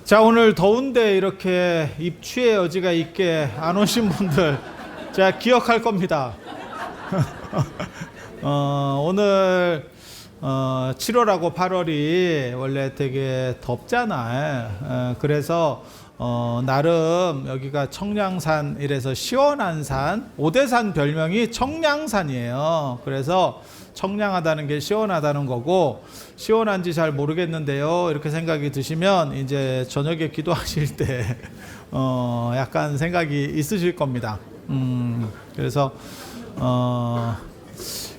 자, 오늘 더운데 이렇게 입추의 여지가 있게 안 오신 분들 제가 기억할 겁니다. 오늘 7월하고 8월이 원래 되게 덥잖아. 그래서 나름 여기가 청량산 이래서 시원한 산, 오대산 별명이 청량산이에요. 그래서 청량하다는 게 시원하다는 거고, 시원한지 잘 모르겠는데요, 이렇게 생각이 드시면 이제 저녁에 기도하실 때 약간 생각이 있으실 겁니다. 그래서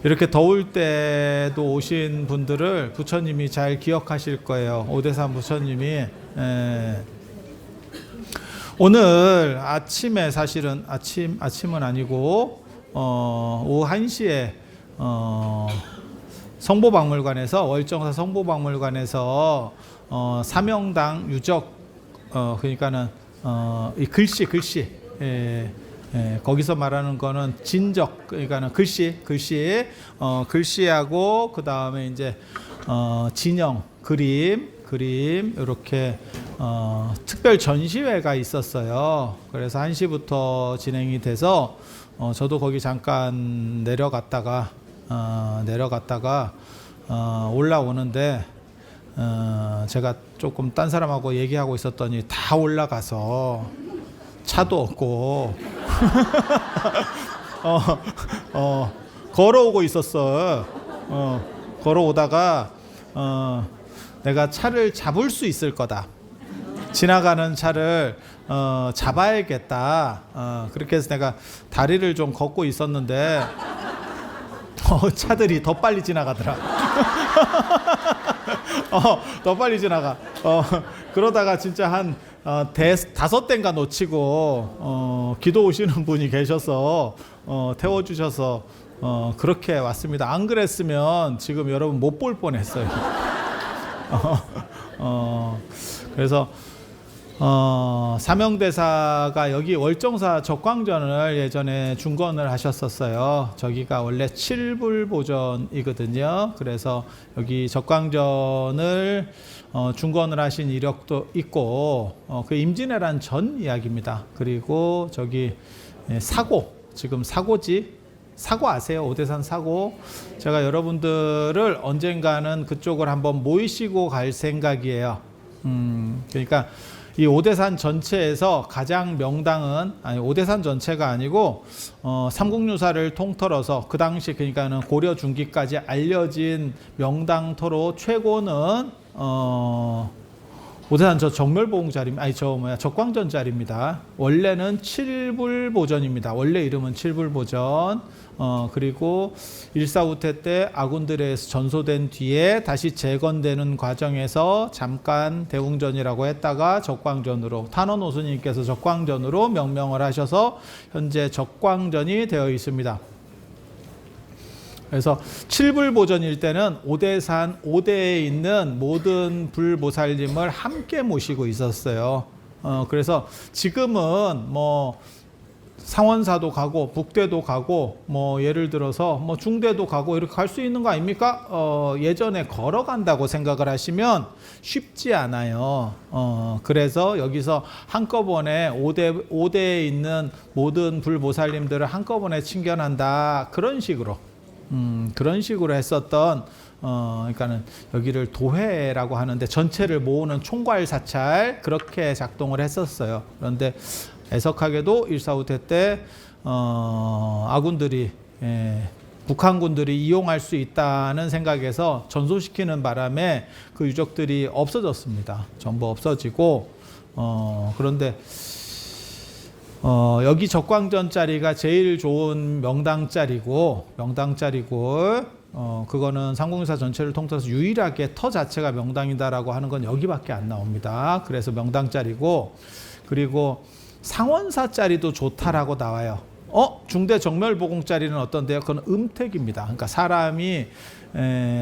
이렇게 더울 때도 오신 분들을 부처님이 잘 기억하실 거예요. 오대산 부처님이. 오늘 아침에, 사실은 아침은 아니고 오후 1시에 성보박물관에서, 월정사 성보박물관에서 사명당 유적, 그러니까는 이 글씨, 거기서 말하는 거는 진적, 그러니까는 글씨하고 그 다음에 이제 진영, 그림 이렇게 특별 전시회가 있었어요. 그래서 1시부터 진행이 돼서 저도 거기 잠깐 내려갔다가 올라오는데 제가 조금 딴 사람하고 얘기하고 있었더니 다 올라가서 차도 없고 걸어오고 있었어. 걸어오다가 내가 차를 잡을 수 있을 거다, 지나가는 차를 잡아야겠다, 그렇게 해서 내가 다리를 좀 걷고 있었는데 차들이 더 빨리 지나가더라. 더 빨리 지나가. 그러다가 진짜 한 5대인가 놓치고 기도 오시는 분이 계셔서 태워주셔서 그렇게 왔습니다. 안 그랬으면 지금 여러분 못 볼 뻔했어요. 그래서 사명대사가 여기 월정사 적광전을 예전에 중건을 하셨었어요. 저기가 원래 7불보전이거든요. 그래서 여기 적광전을 중건을 하신 이력도 있고, 그 임진왜란 전 이야기입니다. 그리고 저기 사고, 지금 사고지, 사고 아세요? 오대산 사고. 제가 여러분들을 언젠가는 그쪽을 한번 모이시고 갈 생각이에요. 그러니까 이 오대산 전체에서 가장 명당은, 아니 오대산 전체가 아니고 삼국유사를 통틀어서 그 당시, 그러니까는 고려 중기까지 알려진 명당토로 최고는 오대산 저 정멸보궁자리입니다. 아니 적광전자리입니다. 원래는 7불보전입니다. 원래 이름은 7불보전. 그리고 일사후퇴 때 아군들에서 전소된 뒤에 다시 재건되는 과정에서 잠깐 대웅전이라고 했다가 적광전으로, 탄원 오스님께서 적광전으로 명명을 하셔서 현재 적광전이 되어 있습니다. 그래서 7불보전일 때는 오대산 5대에 있는 모든 불보살님을 함께 모시고 있었어요. 그래서 지금은 뭐 상원사도 가고 북대도 가고, 뭐 예를 들어서 뭐 중대도 가고 이렇게 갈 수 있는 거 아닙니까? 예전에 걸어간다고 생각을 하시면 쉽지 않아요. 그래서 여기서 한꺼번에 5대에 있는 모든 불보살님들을 한꺼번에 친견한다, 그런 식으로 했었던, 그러니까는 여기를 도회라고 하는데 전체를 모으는 총괄 사찰, 그렇게 작동을 했었어요. 그런데 애석하게도 일사후퇴 때 아군들이, 북한군들이 이용할 수 있다는 생각에서 전소시키는 바람에 그 유적들이 없어졌습니다. 전부 없어지고, 그런데 여기 적광전자리가 제일 좋은 명당자리고, 그거는 삼국유사 전체를 통틀어서 유일하게 터 자체가 명당이다라고 하는 건 여기밖에 안 나옵니다. 그래서 명당자리고, 그리고 상원사자리도 좋다라고 나와요. 중대 정멸보궁자리는 어떤데요? 그건 음택입니다. 그러니까 사람이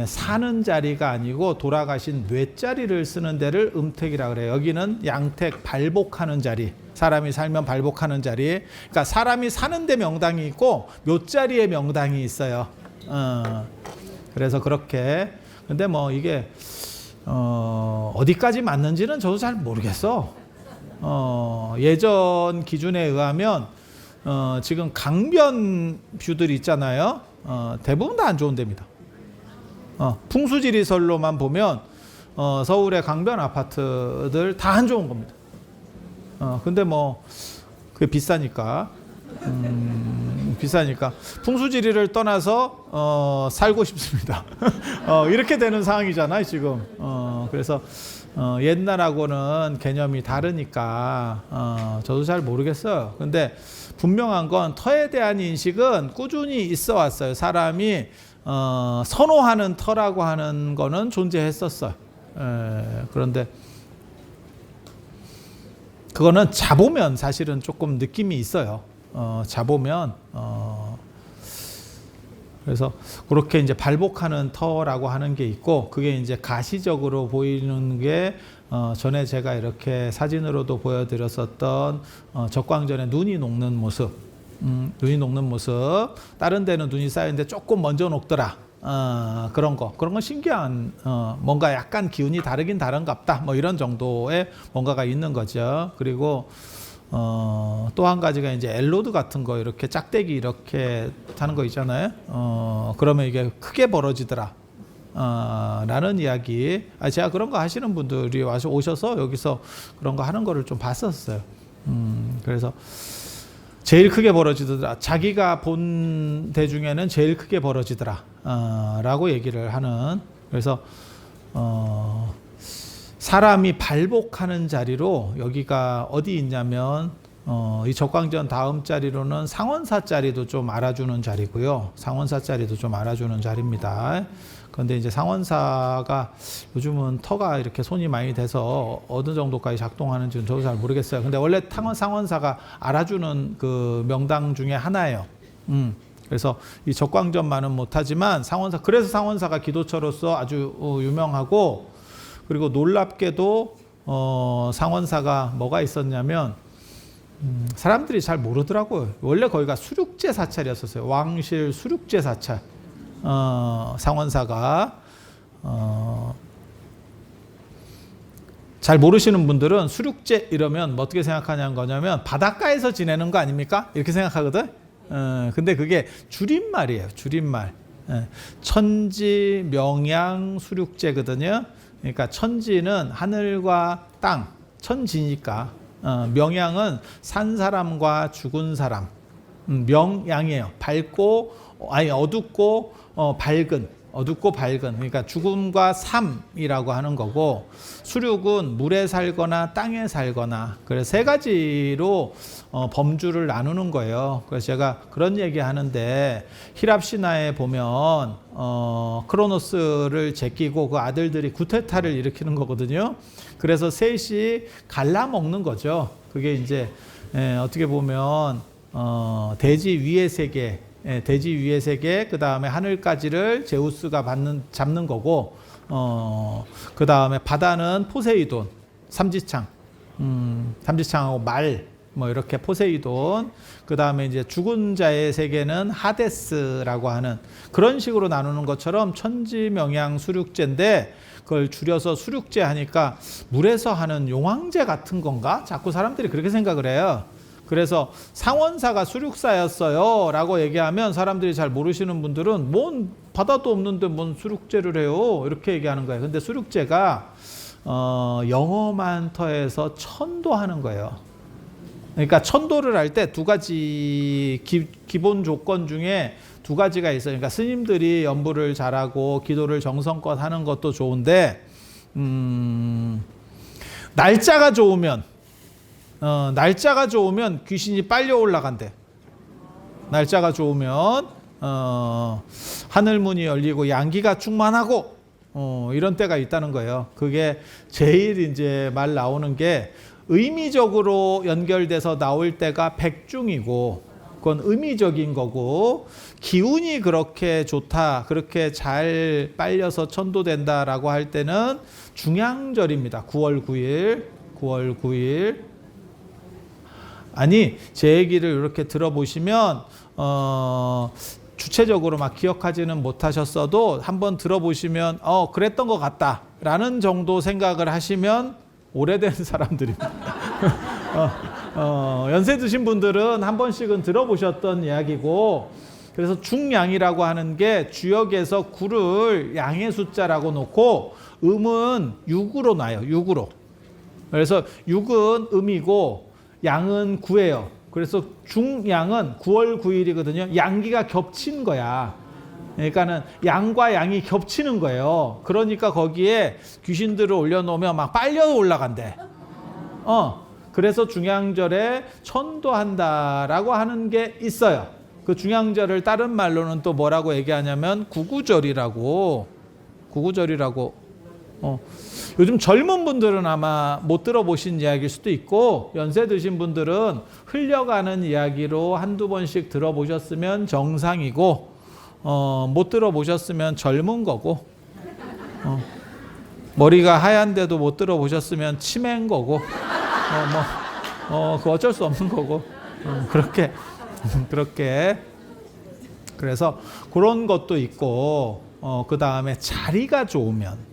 사는 자리가 아니고 돌아가신 뇌자리를 쓰는 데를 음택이라고 그래요. 여기는 양택, 발복하는 자리, 사람이 살면 발복하는 자리. 그러니까 사람이 사는 데 명당이 있고 묘자리에 명당이 있어요. 그래서 그렇게. 근데 뭐 이게 어디까지 맞는지는 저도 잘 모르겠어. 예전 기준에 의하면 지금 강변 뷰들 있잖아요. 대부분 다 안 좋은 데입니다. 풍수지리설로만 보면 서울의 강변 아파트들 다 안 좋은 겁니다. 근데 뭐 그게 비싸니까 풍수지리를 떠나서 살고 싶습니다. 이렇게 되는 상황이잖아요 지금. 그래서 옛날하고는 개념이 다르니까 저도 잘 모르겠어요. 근데 분명한 건 터에 대한 인식은 꾸준히 있어 왔어요. 사람이 선호하는 터라고 하는 거는 존재했었어요. 그런데 그거는 자보면 사실은 조금 느낌이 있어요. 자보면 그래서 그렇게 이제 발복하는 터라고 하는 게 있고, 그게 이제 가시적으로 보이는 게 전에 제가 이렇게 사진으로도 보여드렸었던 적광전에 눈이 녹는 모습, 다른 데는 눈이 쌓이는데 조금 먼저 녹더라. 그런 건 신기한, 뭔가 약간 기운이 다르긴 다른갑다. 뭐 이런 정도의 뭔가가 있는 거죠. 그리고 또 한 가지가 이제 엘로드 같은 거 이렇게 짝대기 이렇게 타는 거 있잖아요. 그러면 이게 크게 벌어지더라. 라는 이야기. 제가 그런 거 하시는 분들이 와서 오셔서 여기서 그런 거 하는 거를 좀 봤었어요. 그래서 제일 크게 벌어지더라. 자기가 본 데 중에는 제일 크게 벌어지더라. 라고 얘기를 하는. 그래서 사람이 발복하는 자리로 여기가 어디 있냐면 이 적광전 다음 자리로는 상원사 자리도 좀 알아주는 자리고요. 상원사 자리도 좀 알아주는 자리입니다. 그런데 이제 상원사가 요즘은 터가 이렇게 손이 많이 돼서 어느 정도까지 작동하는지는 저도 잘 모르겠어요. 근데 원래 상원사가 알아주는 그 명당 중에 하나예요. 그래서 이 적광전만은 못하지만 그래서 상원사가 기도처로서 아주 유명하고, 그리고 놀랍게도 상원사가 뭐가 있었냐면 사람들이 잘 모르더라고요. 원래 거기가 수륙제 사찰이었었어요. 왕실 수륙제 사찰. 상원사가 잘 모르시는 분들은 수륙제 이러면 뭐 어떻게 생각하냐는 거냐면 바닷가에서 지내는 거 아닙니까? 이렇게 생각하거든. 근데 그게 줄임말이에요. 줄임말. 천지 명양 수륙제거든요. 그러니까 천지는 하늘과 땅, 천지니까. 명양은 산 사람과 죽은 사람. 명양이에요. 어둡고 밝은. 그러니까 죽음과 삶이라고 하는 거고, 수륙은 물에 살거나 땅에 살거나. 그래서 세 가지로 범주를 나누는 거예요. 그래서 제가 그런 얘기 하는데, 히랍 신화에 보면 크로노스를 제끼고 그 아들들이 구테타를 일으키는 거거든요. 그래서 셋이 갈라먹는 거죠. 그게 이제 어떻게 보면 대지 위의 세계, 그 다음에 하늘까지를 제우스가 잡는 거고, 그 다음에 바다는 포세이돈, 삼지창하고 뭐 이렇게 포세이돈, 그 다음에 이제 죽은 자의 세계는 하데스라고 하는, 그런 식으로 나누는 것처럼 천지명양 수륙제인데, 그걸 줄여서 수륙제 하니까 물에서 하는 용왕제 같은 건가? 자꾸 사람들이 그렇게 생각을 해요. 그래서 상원사가 수륙사였어요 라고 얘기하면 사람들이 잘 모르시는 분들은 뭔 바다도 없는데 뭔 수륙제를 해요 이렇게 얘기하는 거예요. 근데 수륙제가 영험한 터에서 천도하는 거예요. 그러니까 천도를 할 때 두 가지 기본 조건 중에 두 가지가 있어요. 그러니까 스님들이 연부를 잘하고 기도를 정성껏 하는 것도 좋은데, 날짜가 좋으면 귀신이 빨리 올라간대. 날짜가 좋으면 하늘문이 열리고 양기가 충만하고 이런 때가 있다는 거예요. 그게 제일 이제 말 나오는 게 의미적으로 연결돼서 나올 때가 백중이고, 그건 의미적인 거고, 기운이 그렇게 좋다, 그렇게 잘 빨려서 천도된다라고 할 때는 중양절입니다. 9월 9일. 아니, 제 얘기를 이렇게 들어보시면 주체적으로 막 기억하지는 못하셨어도 한번 들어보시면 그랬던 것 같다라는 정도 생각을 하시면 오래된 사람들입니다. 연세 드신 분들은 한 번씩은 들어보셨던 이야기고, 그래서 중양이라고 하는 게 주역에서 구를 양의 숫자라고 놓고 음은 6으로 놔요. 6으로. 그래서 6은 음이고 양은 9예요. 그래서 중양은 9월 9일이거든요. 양기가 겹친 거야. 그러니까는 양과 양이 겹치는 거예요. 그러니까 거기에 귀신들을 올려놓으면 막 빨려 올라간대. 그래서 중양절에 천도한다라고 하는 게 있어요. 그 중양절을 다른 말로는 또 뭐라고 얘기하냐면 구구절이라고. 요즘 젊은 분들은 아마 못 들어보신 이야기일 수도 있고, 연세 드신 분들은 흘려가는 이야기로 한두 번씩 들어보셨으면 정상이고, 못 들어보셨으면 젊은 거고, 머리가 하얀데도 못 들어보셨으면 치매인 거고, 그거 어쩔 수 없는 거고, 그렇게 그래서 그런 것도 있고, 그 다음에 자리가 좋으면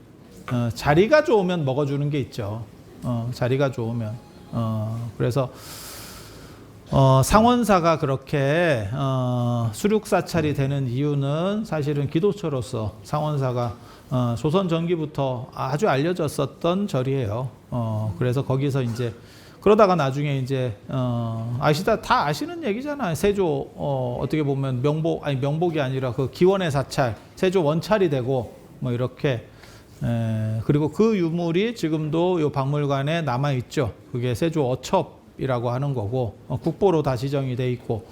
먹어주는 게 있죠. 자리가 좋으면. 그래서 상원사가 그렇게 수륙사찰이 되는 이유는 사실은 기도처로서 상원사가 조선 전기부터 아주 알려졌었던 절이에요. 그래서 거기서 이제 그러다가 나중에 이제 다 아시는 얘기잖아요. 세조 어떻게 보면 명복이 아니라 그 기원의 사찰, 세조 원찰이 되고 뭐 이렇게. 그리고 그 유물이 지금도 이 박물관에 남아 있죠. 그게 세조 어첩이라고 하는 거고, 국보로 다 지정이 돼 있고,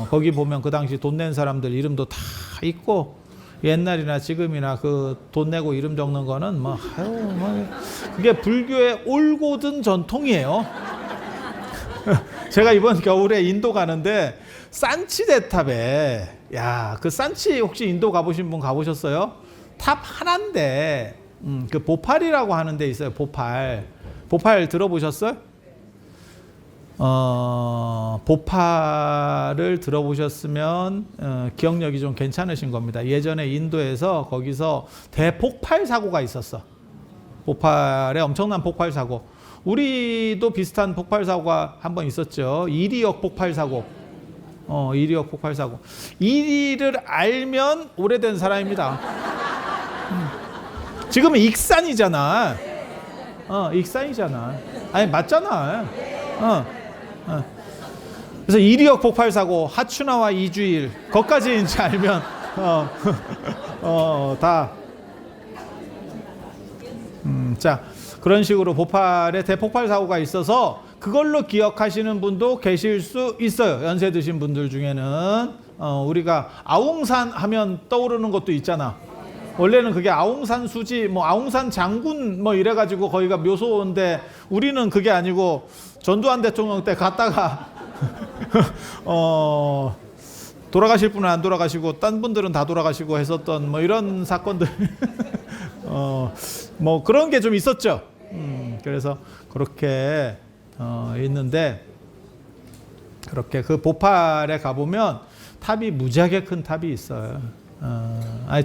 거기 보면 그 당시 돈 낸 사람들 이름도 다 있고, 옛날이나 지금이나 그 돈 내고 이름 적는 거는 그게 불교의 올곧은 전통이에요. 제가 이번 겨울에 인도 가는데 산치 대탑에, 그 산치 혹시 인도 가보신 분 가보셨어요? 탑 하나인데 그 보팔이라고 하는 데 있어요. 보팔 들어보셨어요? 보팔을 들어보셨으면 기억력이 좀 괜찮으신 겁니다. 예전에 인도에서 거기서 대폭발 사고가 있었어. 보팔에 엄청난 폭발 사고. 우리도 비슷한 폭발 사고가 한 번 있었죠. 이리역 폭발 사고. 이리역 폭발 사고. 이리를 알면 오래된 사람입니다. 지금은 익산이잖아. 익산이잖아. 아니 맞잖아. 그래서 이리역 폭발 사고, 하추나와 이주일, 거기까지 이제 알면 다. 자, 그런 식으로 보팔에 대폭발 사고가 있어서 그걸로 기억하시는 분도 계실 수 있어요. 연세 드신 분들 중에는 우리가 아웅산 하면 떠오르는 것도 있잖아. 원래는 그게 아웅산 수지, 아웅산 장군 이래가지고 거기가 묘소인데, 우리는 그게 아니고 전두환 대통령 때 갔다가 돌아가실 분은 안 돌아가시고 딴 분들은 다 돌아가시고 했었던 이런 사건들 그런 게 좀 있었죠. 그래서 그렇게 있는데, 그렇게 그 보팔에 가보면 탑이 무지하게 큰 탑이 있어요.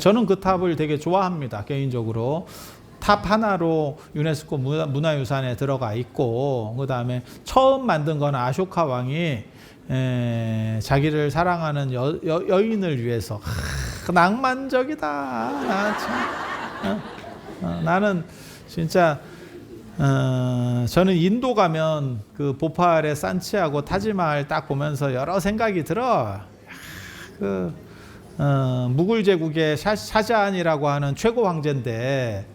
저는 그 탑을 되게 좋아합니다. 개인적으로. 탑 하나로 유네스코 문화유산에 들어가 있고, 그 다음에 처음 만든 건 아쇼카 왕이 자기를 사랑하는 여인을 위해서. 낭만적이다. 나는 진짜 저는 인도 가면 그 보팔의 산치하고 타지마할 딱 보면서 여러 생각이 들어. 무굴 제국의 샤자한이라고 하는 최고 황제인데,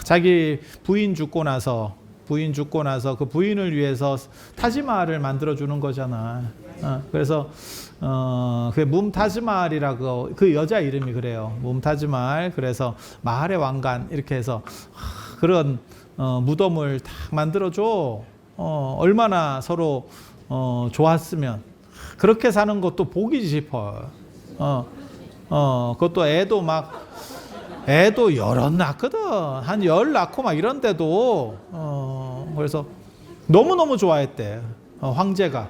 자기 부인 죽고 나서 그 부인을 위해서 타지마할을 만들어 주는 거잖아. 그래서 그 뭄타즈마할이라고, 그 여자 이름이 그래요. 뭄타즈마할. 그래서 마할의 왕관 이렇게 해서 그런 무덤을 딱 만들어 줘. 얼마나 서로 좋았으면. 그렇게 사는 것도 복이지 싶어. 그것도 애도 여럿 낳거든. 한 10 낳고 막 이런데도 그래서 너무너무 좋아했대. 황제가.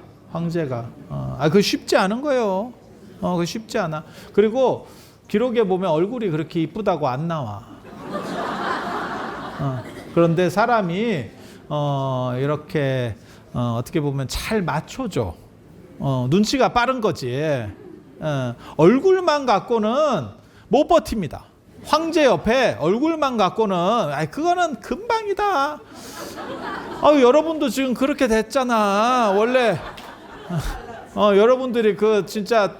그거 쉽지 않은 거예요. 그 쉽지 않아. 그리고 기록에 보면 얼굴이 그렇게 이쁘다고 안 나와. 그런데 사람이 이렇게 어떻게 보면 잘 맞춰줘. 눈치가 빠른 거지. 얼굴만 갖고는 못 버팁니다. 황제 옆에 얼굴만 갖고는 그거는 금방이다. 여러분도 지금 그렇게 됐잖아. 원래 여러분들이 그 진짜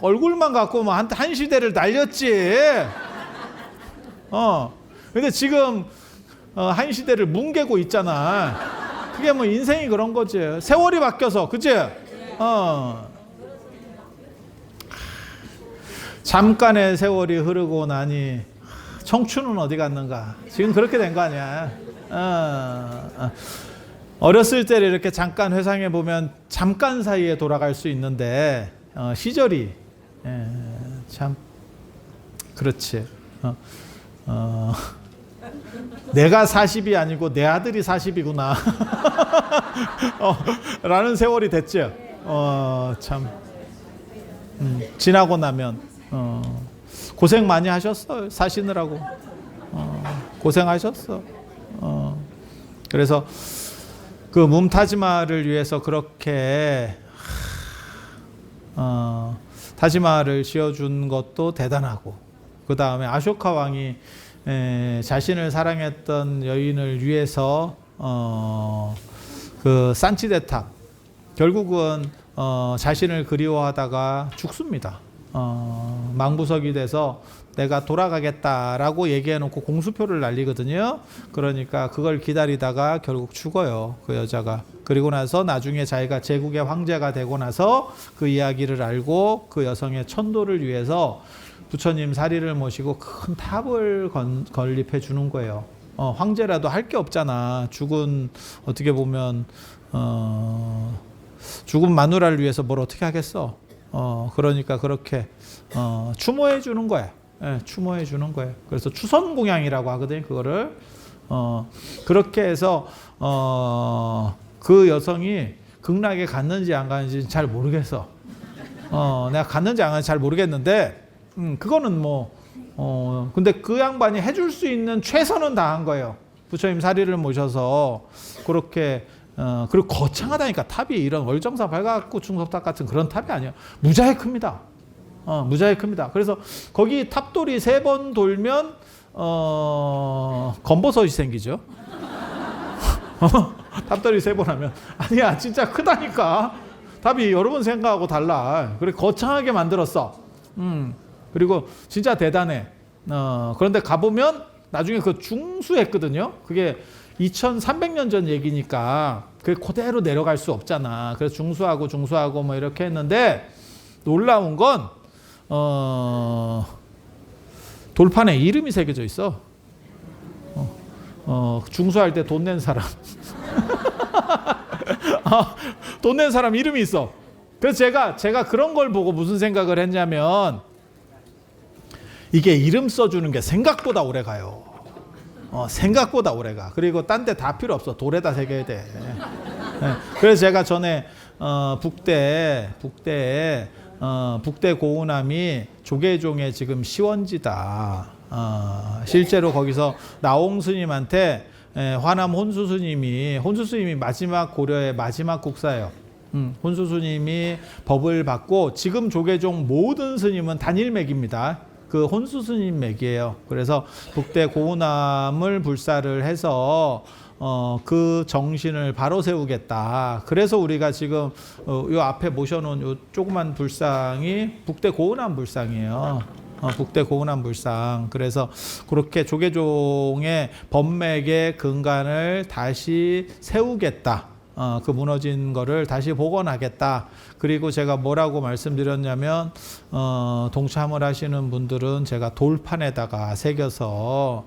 얼굴만 갖고 뭐 한 시대를 날렸지. 근데 지금 한 시대를 뭉개고 있잖아. 그게 뭐 인생이 그런 거지. 세월이 바뀌어서, 그치? 잠깐의 세월이 흐르고 나니 청춘은 어디 갔는가? 지금 그렇게 된 거 아니야? 어렸을 때를 이렇게 잠깐 회상해 보면 잠깐 사이에 돌아갈 수 있는데 시절이 참 그렇지. 내가 40이 아니고 내 아들이 40이구나. 라는 세월이 됐죠. 참 지나고 나면 고생 많이 하셨어. 사시느라고 고생하셨어. 그래서 그 뭄타지마를 위해서 그렇게 타지마를 지어준 것도 대단하고, 그 다음에 아쇼카 왕이 자신을 사랑했던 여인을 위해서 그 산치대탑, 결국은 자신을 그리워하다가 죽습니다. 망부석이 돼서 내가 돌아가겠다라고 얘기해놓고 공수표를 날리거든요. 그러니까 그걸 기다리다가 결국 죽어요, 그 여자가. 그리고 나서 나중에 자기가 제국의 황제가 되고 나서 그 이야기를 알고 그 여성의 천도를 위해서 부처님 사리를 모시고 큰 탑을 건립해 주는 거예요. 황제라도 할 게 없잖아. 죽은, 어떻게 보면 죽은 마누라를 위해서 뭘 어떻게 하겠어. 그러니까 그렇게 추모해 주는 거야. 추모해 주는 거예요. 그래서 추선공양이라고 하거든요, 그거를. 그렇게 해서 그 여성이 극락에 갔는지 안 갔는지 잘 모르겠어. 내가 갔는지 안 갔는지 잘 모르겠는데, 그거는 근데 그 양반이 해줄 수 있는 최선은 다 한 거예요. 부처님 사리를 모셔서 그렇게. 그리고 거창하다니까. 탑이 이런 월정사 발가락구 중석탑 같은 그런 탑이 아니에요. 무지하게 큽니다. 무지하게 큽니다. 그래서 거기 탑돌이 3번 돌면 검버섯이 생기죠. 탑돌이 3번 하면. 아니야, 진짜 크다니까. 탑이 여러분 생각하고 달라. 그래 거창하게 만들었어. 그리고 진짜 대단해. 그런데 가보면 나중에 그 중수했거든요. 그게 2300년 전 얘기니까 그게 그대로 내려갈 수 없잖아. 그래서 중수하고 뭐 이렇게 했는데, 놀라운 건 돌판에 이름이 새겨져 있어. 중수할 때 돈 낸 사람. 돈 낸 사람 이름이 있어. 그래서 제가 그런 걸 보고 무슨 생각을 했냐면, 이게 이름 써주는 게 생각보다 오래 가요. 생각보다 오래가. 그리고 딴 데 다 필요 없어. 돌에다 새겨야 돼. 그래서 제가 전에 북대에 북대 고우남이 조계종의 지금 시원지다. 실제로 거기서 나홍 스님한테 화남 혼수 스님이 마지막 고려의 마지막 국사예요. 혼수 스님이 법을 받고, 지금 조계종 모든 스님은 단일맥입니다. 그 혼수 스님 맥이에요. 그래서 북대 고우남을 불사를 해서 그 정신을 바로 세우겠다. 그래서 우리가 지금 요 앞에 모셔놓은 요 조그만 불상이 북대 고우남 불상이에요. 북대 고우남 불상. 그래서 그렇게 조계종의 법맥의 근간을 다시 세우겠다. 그 무너진 거를 다시 복원하겠다. 그리고 제가 뭐라고 말씀드렸냐면, 동참을 하시는 분들은 제가 돌판에다가 새겨서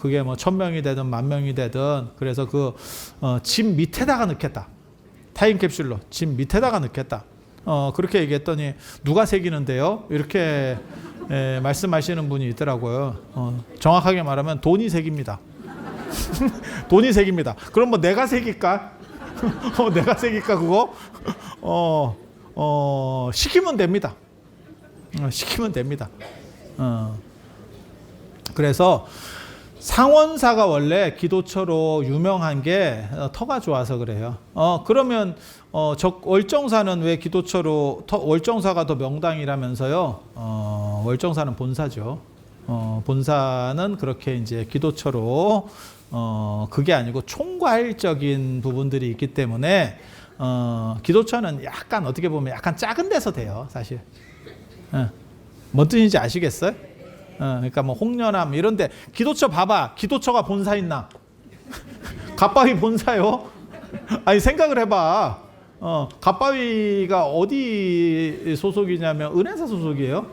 그게 뭐 1000명이 되든 10,000명이 되든, 그래서 그 집 밑에다가 넣겠다. 타임캡슐로 집 밑에다가 넣겠다. 그렇게 얘기했더니 누가 새기는데요? 이렇게 말씀하시는 분이 있더라고요. 정확하게 말하면 돈이 새깁니다. 돈이 새깁니다. 그럼 뭐 내가 새길까? 내가 새길까 그거? 시키면 됩니다. 시키면 됩니다. 그래서 상원사가 원래 기도처로 유명한 게 터가 좋아서 그래요. 그러면 월정사는 왜 기도처로 월정사가 더 명당이라면서요? 월정사는 본사죠. 본사는 그렇게 이제 기도처로 그게 아니고 총괄적인 부분들이 있기 때문에 기도처는 약간 어떻게 보면 약간 작은 데서 돼요, 사실. 뭔 뜻인지 아시겠어요? 그러니까 뭐 홍련암 이런데 기도처 봐봐. 기도처가 본사 있나? 갓바위 본사요? 아니 생각을 해봐. 갓바위가 어디 소속이냐면 은혜사 소속이에요.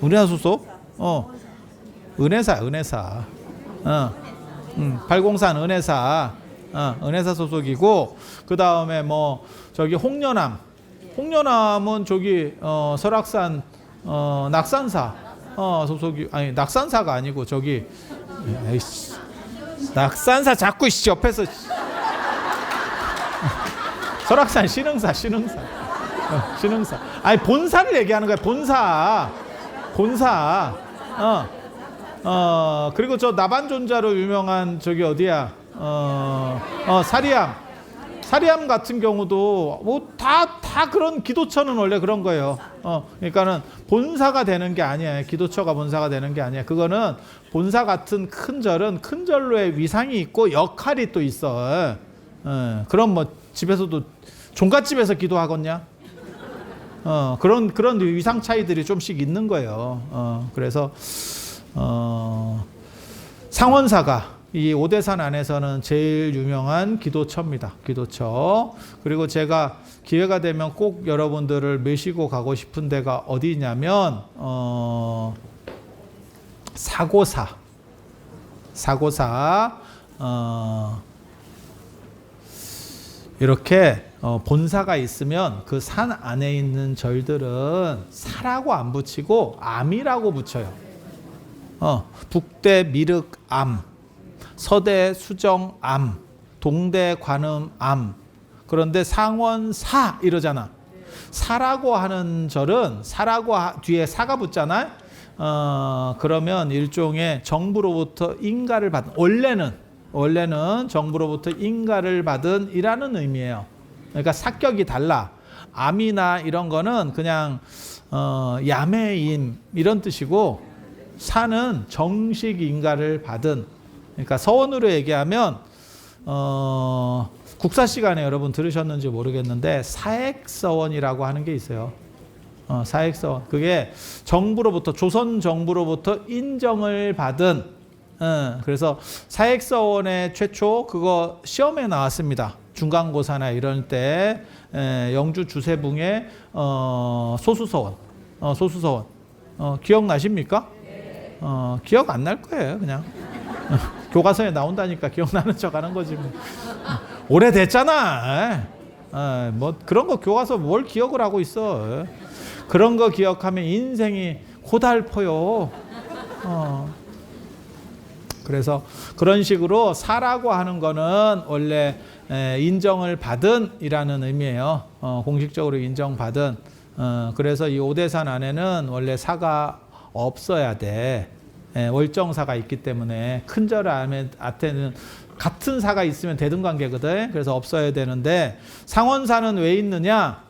은혜사 소속? 은혜사. 803 은혜사. 은혜사 소속이고 그 다음에 뭐 저기 홍련암은 저기 설악산 낙산사 소속이 아니 낙산사가 아니고 저기 에이씨, 낙산사 자꾸 옆에서 설악산 신흥사 아니 본사를 얘기하는 거야. 본사 그리고 저 나반존자로 유명한 저기 어디야 사리암 같은 경우도 뭐 다 그런 기도처는 원래 그런 거예요. 그러니까는 본사가 되는 게 아니에요. 기도처가 본사가 되는 게 아니에요. 그거는 본사 같은 큰 절은 큰 절로의 위상이 있고 역할이 또 있어. 그럼 뭐 집에서도 종갓집에서 기도하겠냐? 그런 위상 차이들이 좀씩 있는 거예요. 그래서 상원사가 이 오대산 안에서는 제일 유명한 기도처입니다. 기도처. 그리고 제가 기회가 되면 꼭 여러분들을 모시고 가고 싶은 데가 어디냐면 사고사. 이렇게 본사가 있으면 그 산 안에 있는 절들은 사라고 안 붙이고 암이라고 붙여요. 북대 미륵암, 서대 수정암, 동대 관음암. 그런데 상원사 이러잖아. 사라고 하는 절은 사라고 뒤에 사가 붙잖아요. 그러면 일종의 정부로부터 인가를 받은 원래는 정부로부터 인가를 받은 이라는 의미예요. 그러니까 사격이 달라. 암이나 이런 거는 그냥 야매임 이런 뜻이고 사는 정식 인가를 받은. 그러니까 서원으로 얘기하면 국사 시간에 여러분 들으셨는지 모르겠는데 사액서원이라고 하는 게 있어요. 사액서원. 그게 정부로부터 조선 정부로부터 인정을 받은. 그래서 사액서원의 최초 그거 시험에 나왔습니다. 중간고사나 이럴 때 영주 주세붕의 소수서원. 기억나십니까? 기억 안 날 거예요, 그냥. 교과서에 나온다니까 기억나는 척 하는 거지. 오래됐잖아. 뭐 그런 거 교과서 뭘 기억을 하고 있어. 그런 거 기억하면 인생이 고달퍼요. 그래서 그런 식으로 사라고 하는 거는 원래 인정을 받은 이라는 의미예요. 공식적으로 인정받은. 그래서 이 오대산 안에는 원래 사가 없어야 돼. 월정사가 있기 때문에 큰 절 앞에는 같은 사가 있으면 대등관계거든. 그래서 없어야 되는데 상원사는 왜 있느냐?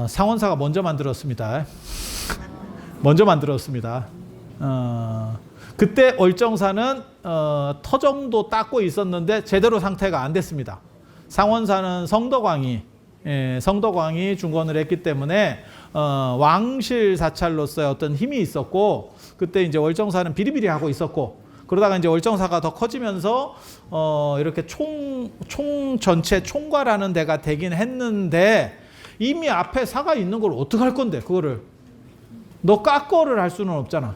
상원사가 먼저 만들었습니다. 그때 월정사는 터 정도 닦고 있었는데 제대로 상태가 안 됐습니다. 상원사는 성덕왕이 중건을 했기 때문에 왕실 사찰로서의 어떤 힘이 있었고 그때 이제 월정사는 비리비리 하고 있었고 그러다가 이제 월정사가 더 커지면서 이렇게 총 전체 총괄하는 데가 되긴 했는데 이미 앞에 사가 있는 걸 어떡할 건데 그거를 너 깎어를 할 수는 없잖아.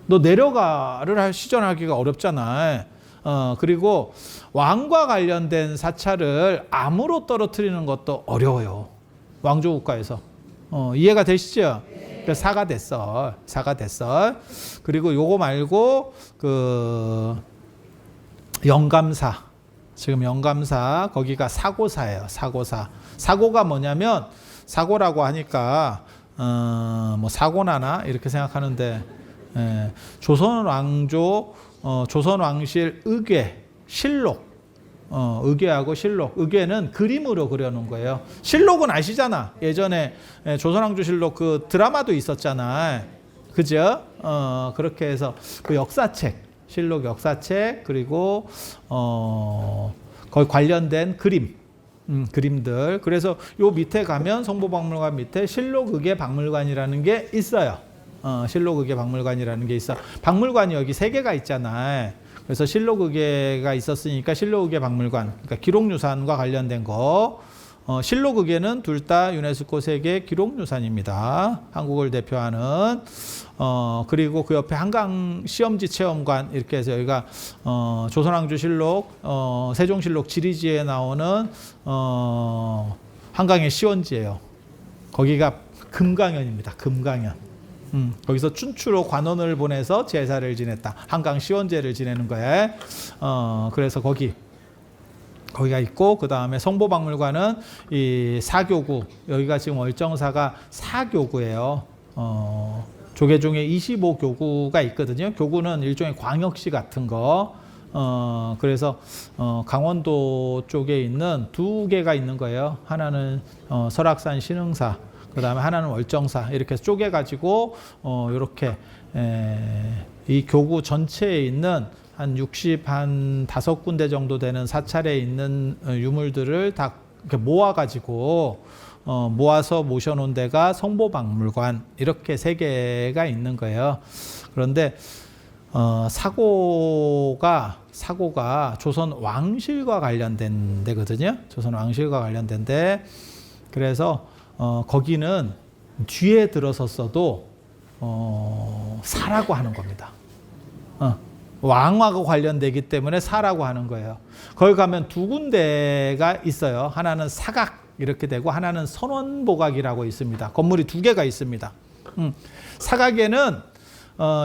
너 내려가를 시전하기가 어렵잖아. 그리고 왕과 관련된 사찰을 암으로 떨어뜨리는 것도 어려워요. 왕조국가에서. 이해가 되시죠? 그래서 사가 됐어. 그리고 요거 말고 그 영감사. 지금 영감사 거기가 사고사예요. 사고가 뭐냐면 사고라고 하니까 뭐 사고나나 이렇게 생각하는데 조선 왕조 조선 왕실 의궤 실록 의궤하고 실록 의궤는 그림으로 그려놓은 거예요. 실록은 아시잖아. 예전에 조선 왕조 실록 그 드라마도 있었잖아. 그죠? 그렇게 해서 그 역사책 실록 역사책 그리고 거기 관련된 그림들. 그래서 요 밑에 가면 성보박물관 밑에 실록의궤 박물관이라는 게 있어요. 실록의궤 박물관이라는 게 있어. 박물관이 여기 3개가 있잖아. 그래서 실록의궤가 있었으니까 실록의궤 박물관. 그러니까 기록유산과 관련된 거. 실록의궤는 둘 다 유네스코 세계 기록유산입니다. 한국을 대표하는. 그리고 그 옆에 한강 시험지 체험관 이렇게 해서 여기가 조선왕조실록, 세종실록 지리지에 나오는 한강의 시원지예요. 거기가 금강연입니다. 금강연. 거기서 춘추로 관원을 보내서 제사를 지냈다. 한강 시원제를 지내는 거예요. 그래서 거기가 있고 그 다음에 성보박물관은 이 사교구 여기가 지금 월정사가 사교구예요. 조계 중에 25교구가 있거든요. 교구는 일종의 광역시 같은 거. 그래서 강원도 쪽에 있는 2개가 있는 거예요. 하나는 설악산 신흥사, 그 다음에 하나는 월정사 이렇게 쪼개가지고 이렇게 이 교구 전체에 있는 한 65군데 정도 되는 사찰에 있는 유물들을 다 이렇게 모아가지고 모아서 모셔놓은 데가 성보박물관 이렇게 3개가 있는 거예요. 그런데 사고가 조선 왕실과 관련된 데거든요. 조선 왕실과 관련된 데. 그래서 거기는 뒤에 들어섰어도 사라고 하는 겁니다. 왕하고 관련되기 때문에 사라고 하는 거예요. 거기 가면 2군데가 있어요. 하나는 사각 이렇게 되고 하나는 선원보각이라고 있습니다. 건물이 2개가 있습니다. 사각에는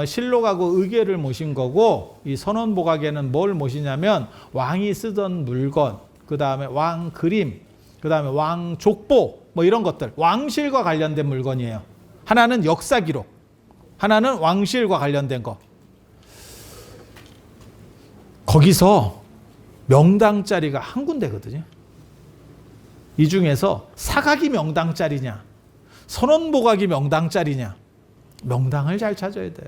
실록하고 의궤를 모신 거고 이 선원보각에는 뭘 모시냐면 왕이 쓰던 물건, 그 다음에 왕 그림, 그 다음에 왕 족보 뭐 이런 것들 왕실과 관련된 물건이에요. 하나는 역사 기록, 하나는 왕실과 관련된 거. 거기서 명당 자리가 한 군데거든요. 이 중에서 사각이 명당 자리냐 선원보각이 명당 자리냐 명당을 잘 찾아야 돼.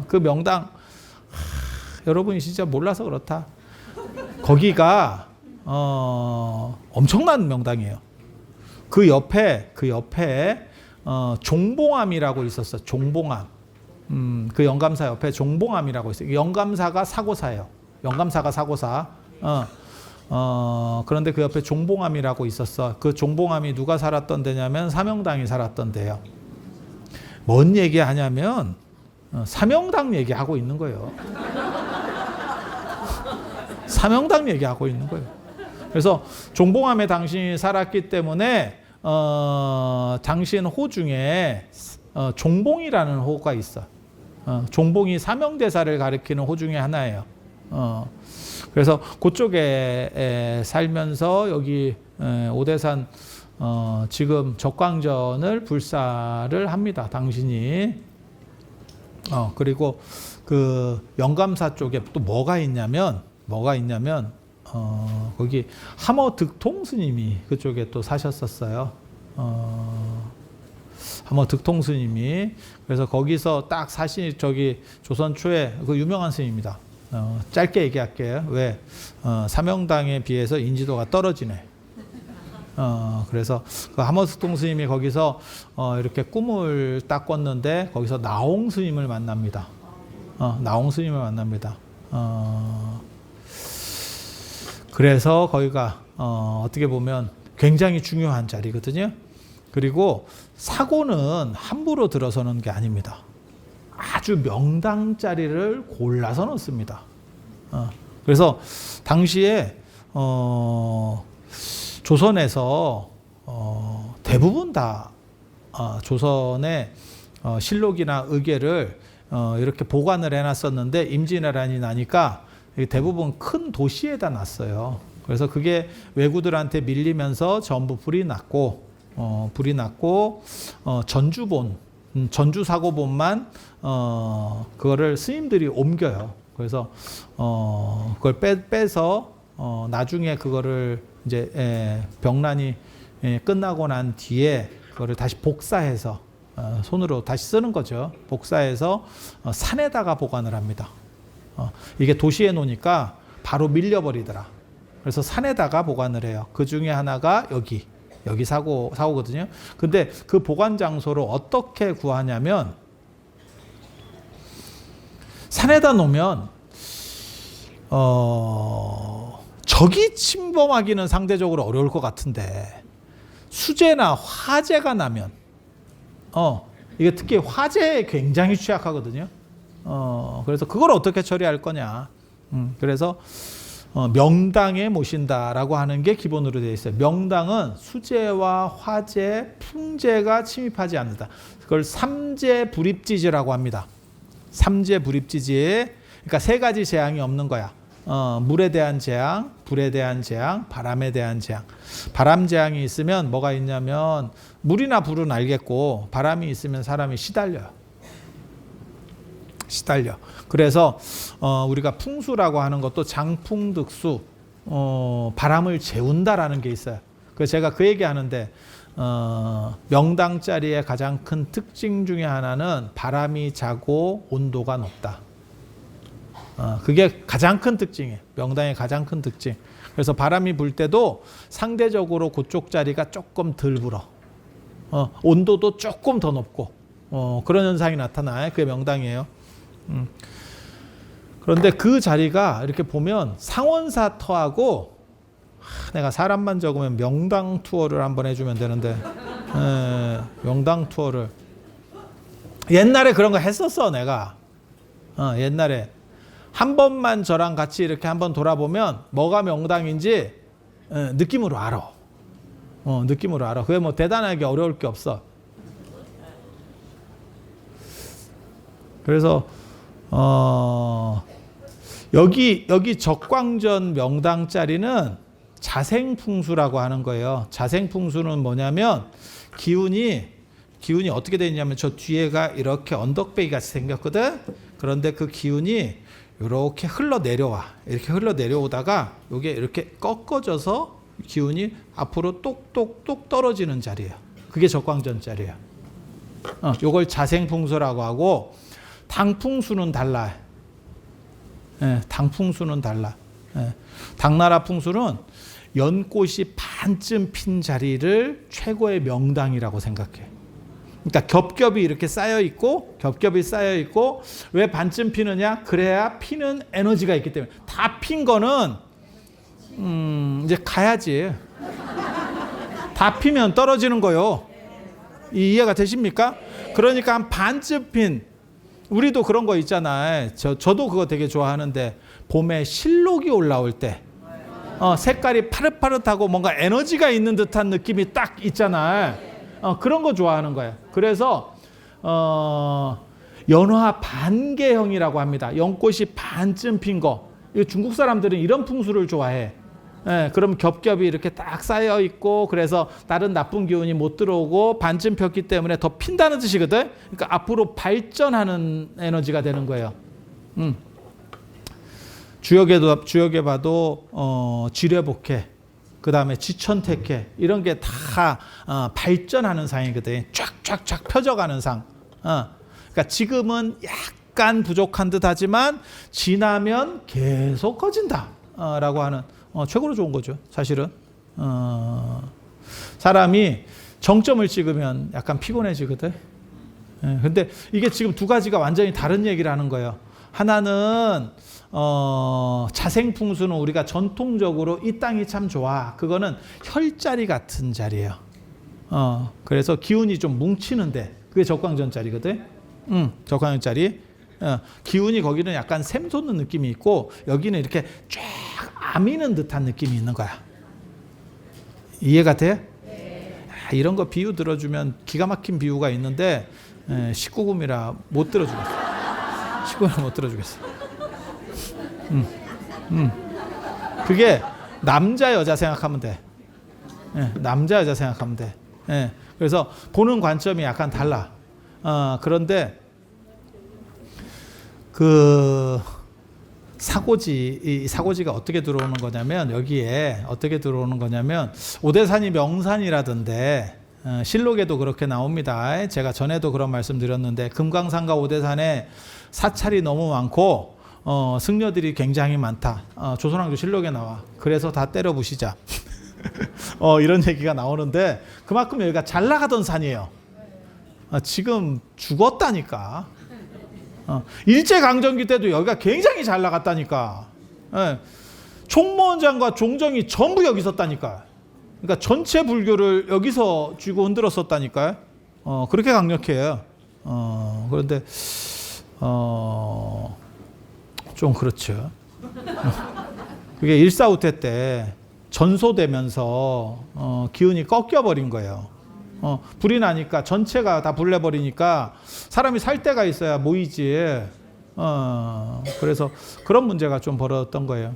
그 명당 여러분이 진짜 몰라서 그렇다. 거기가 엄청난 명당이에요. 그 옆에 종봉암이라고 있었어. 종봉암. 그 영감사 옆에 종봉암이라고 있어요. 영감사가 사고사예요. 영감사가 사고사. 그런데 그 옆에 종봉암이라고 있었어. 그 종봉암이 누가 살았던 데냐면 사명당이 살았던 데요. 뭔 얘기 하냐면 사명당 얘기하고 있는 거예요. 사명당 얘기하고 있는 거예요. 그래서 종봉암에 당신이 살았기 때문에 당신 호 중에 종봉이라는 호가 있어. 종봉이 사명대사를 가리키는 호 중에 하나예요. 그래서 그쪽에 살면서 여기 오대산 지금 적광전을 불사를 합니다. 당신이. 그리고 그 영감사 쪽에 또 뭐가 있냐면 거기 함어득통 스님이 그쪽에 또 사셨었어요. 함어득통 스님이. 그래서 거기서 딱 사신 저기 조선 초에 그 유명한 스님입니다. 짧게 얘기할게요. 왜? 사명당에 비해서 인지도가 떨어지네. 그래서 그 함어득통 스님이 거기서 이렇게 꿈을 딱 꿨는데 거기서 나홍 스님을 만납니다. 나홍 스님을 만납니다. 그래서 거기가 어떻게 보면 굉장히 중요한 자리거든요. 그리고 사고는 함부로 들어서는 게 아닙니다. 아주 명당 자리를 골라서 넣습니다. 그래서 당시에 조선에서 대부분 다 조선의 실록이나 의궤를 이렇게 보관을 해놨었는데 임진왜란이 나니까 대부분 큰 도시에다 놨어요. 그래서 그게 왜구들한테 밀리면서 전부 불이 났고 불이 났고 전주본, 전주사고본만 그거를 스님들이 옮겨요. 그래서 그걸 빼서 나중에 그거를 이제 병난이 끝나고 난 뒤에 그거를 다시 복사해서 손으로 다시 쓰는 거죠. 복사해서 산에다가 보관을 합니다. 이게 도시에 놓으니까 바로 밀려버리더라. 그래서 산에다가 보관을 해요. 그 중에 하나가 여기 사고거든요. 근데 그 보관 장소를 어떻게 구하냐면 산에다 놓으면 적이 침범하기는 상대적으로 어려울 것 같은데 수재나 화재가 나면 이게 특히 화재에 굉장히 취약하거든요. 그래서 그걸 어떻게 처리할 거냐. 그래서 명당에 모신다라고 하는 게 기본으로 되어 있어요. 명당은 수재와 화재, 풍재가 침입하지 않는다. 그걸 삼재 불입지지라고 합니다. 삼재 불입지지에 그러니까 세 가지 재앙이 없는 거야. 물에 대한 재앙, 불에 대한 재앙, 바람에 대한 재앙. 바람 재앙이 있으면 뭐가 있냐면 물이나 불은 알겠고 바람이 있으면 사람이 시달려. 그래서 우리가 풍수라고 하는 것도 장풍득수, 바람을 재운다라는 게 있어요. 그래서 제가 그 얘기하는데 명당자리의 가장 큰 특징 중에 하나는 바람이 자고 온도가 높다. 그게 가장 큰 특징이에요. 명당의 가장 큰 특징. 그래서 바람이 불 때도 상대적으로 그쪽 자리가 조금 덜 불어. 온도도 조금 더 높고 그런 현상이 나타나요. 그게 명당이에요. 그런데 그 자리가 이렇게 보면 상원사 터하고 내가 사람만 적으면 명당 투어를 한번 해주면 되는데 명당 투어를 옛날에 그런 거 했었어. 내가 옛날에 한 번만 저랑 같이 이렇게 한번 돌아보면 뭐가 명당인지 느낌으로 알아. 느낌으로 알아. 그게 뭐 대단하게 어려울 게 없어. 그래서 여기 적광전 명당 자리는 자생풍수라고 하는 거예요. 자생풍수는 뭐냐면 기운이 어떻게 되어 있냐면 저 뒤에가 이렇게 언덕배기 같이 생겼거든. 그런데 그 기운이 이렇게 흘러내려와. 이렇게 흘러내려오다가 이게 이렇게 꺾어져서 기운이 앞으로 똑똑똑 떨어지는 자리예요. 그게 적광전 자리예요. 요걸 자생풍수라고 하고 당풍수는 달라. 당풍수는 달라. 당나라 풍수는 연꽃이 반쯤 핀 자리를 최고의 명당이라고 생각해. 그러니까 겹겹이 이렇게 쌓여 있고 왜 반쯤 피느냐? 그래야 피는 에너지가 있기 때문에. 다 핀 거는 이제 가야지. 다 피면 떨어지는 거요. 이해가 되십니까? 그러니까 한 반쯤 핀, 우리도 그런 거 있잖아요. 저도 그거 되게 좋아하는데 봄에 실록이 올라올 때 색깔이 파릇파릇하고 뭔가 에너지가 있는 듯한 느낌이 딱 있잖아요. 그런 거 좋아하는 거예요. 그래서 연화 반개형이라고 합니다. 연꽃이 반쯤 핀 거. 중국 사람들은 이런 풍수를 좋아해. 그럼 겹겹이 이렇게 딱 쌓여 있고 그래서 다른 나쁜 기운이 못 들어오고 반쯤 폈기 때문에 더 핀다는 뜻이거든. 그러니까 앞으로 발전하는 에너지가 되는 거예요. 주역에 봐도 지뢰복해, 그 다음에 지천택해, 이런 게 다 발전하는 상이거든. 쫙쫙쫙 펴져가는 상. 그러니까 지금은 약간 부족한 듯하지만 지나면 계속 커진다라고 하는 최고로 좋은 거죠. 사실은 사람이 정점을 찍으면 약간 피곤해지거든. 근데 이게 지금 두 가지가 완전히 다른 얘기를 하는 거예요. 하나는 자생풍수는 우리가 전통적으로 이 땅이 참 좋아. 그거는 혈자리 같은 자리예요. 그래서 기운이 좀 뭉치는데 그게 적광전 자리거든. 적광전 자리. 기운이 거기는 약간 샘솟는 느낌이 있고 여기는 이렇게 쫙 아미는 듯한 느낌이 있는 거야. 이해가 돼? 네. 이런 거 비유 들어주면 기가 막힌 비유가 있는데 19금이라 못 들어주겠어. 19금이라 못 들어주겠어. 그게 남자 여자 생각하면 돼. 남자 여자 생각하면 돼. 예. 그래서 보는 관점이 약간 달라. 그런데 그 이 사고지가 어떻게 들어오는 거냐면, 여기에 어떻게 들어오는 거냐면, 오대산이 명산이라던데, 실록에도 그렇게 나옵니다. 제가 전에도 그런 말씀 드렸는데, 금강산과 오대산에 사찰이 너무 많고 승려들이 굉장히 많다. 조선왕조 실록에 나와. 그래서 다 때려 부시자. 이런 얘기가 나오는데, 그만큼 여기가 잘 나가던 산이에요. 지금 죽었다니까. 일제강점기 때도 여기가 굉장히 잘 나갔다니까. 총무원장과 종정이 전부 여기 있었다니까. 그러니까 전체 불교를 여기서 쥐고 흔들었었다니까요. 그렇게 강력해요. 그런데 좀 그렇죠. 그게 일사후퇴 때 전소되면서 기운이 꺾여버린 거예요. 불이 나니까 전체가 다 불내버리니까 사람이 살 데가 있어야 모이지. 그래서 그런 문제가 좀 벌어졌던 거예요.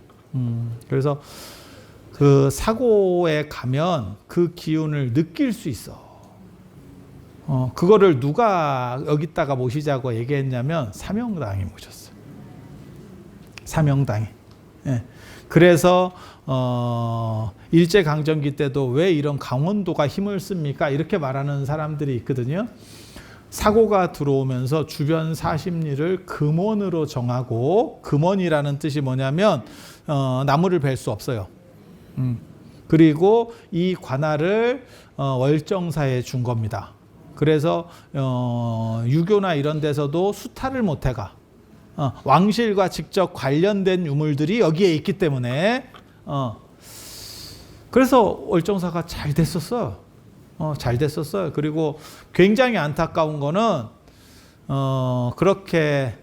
그래서 그 사고에 가면 그 기운을 느낄 수 있어. 그거를 누가 여기다가 모시자고 얘기했냐면 사명당이 모셨어요. 사명당이. 예. 그래서 일제강점기 때도 왜 이런 강원도가 힘을 씁니까? 이렇게 말하는 사람들이 있거든요. 사고가 들어오면서 주변 사십리를 금원으로 정하고, 금원이라는 뜻이 뭐냐면 나무를 벨 수 없어요. 그리고 이 관할을 월정사에 준 겁니다. 그래서 유교나 이런 데서도 수탈을 못 해가. 왕실과 직접 관련된 유물들이 여기에 있기 때문에 그래서 월정사가 잘 됐었어요. 잘 됐었어요. 그리고 굉장히 안타까운 거는 그렇게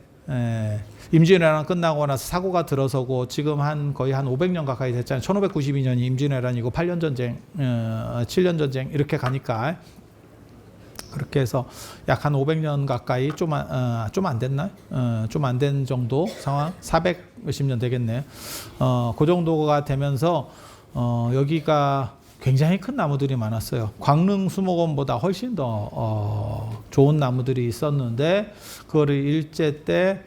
임진왜란 끝나고 나서 사고가 들어서고 지금 거의 한 500년 가까이 됐잖아요. 1592년이 임진왜란이고 8년 전쟁, 7년 전쟁 이렇게 가니까 그렇게 해서 약 한 500년 가까이 좀 안 됐나? 좀 안 된 정도 상황? 400 몇십 년 되겠네요. 그 정도가 되면서 여기가 굉장히 큰 나무들이 많았어요. 광릉 수목원보다 훨씬 더 좋은 나무들이 있었는데 그거를 일제 때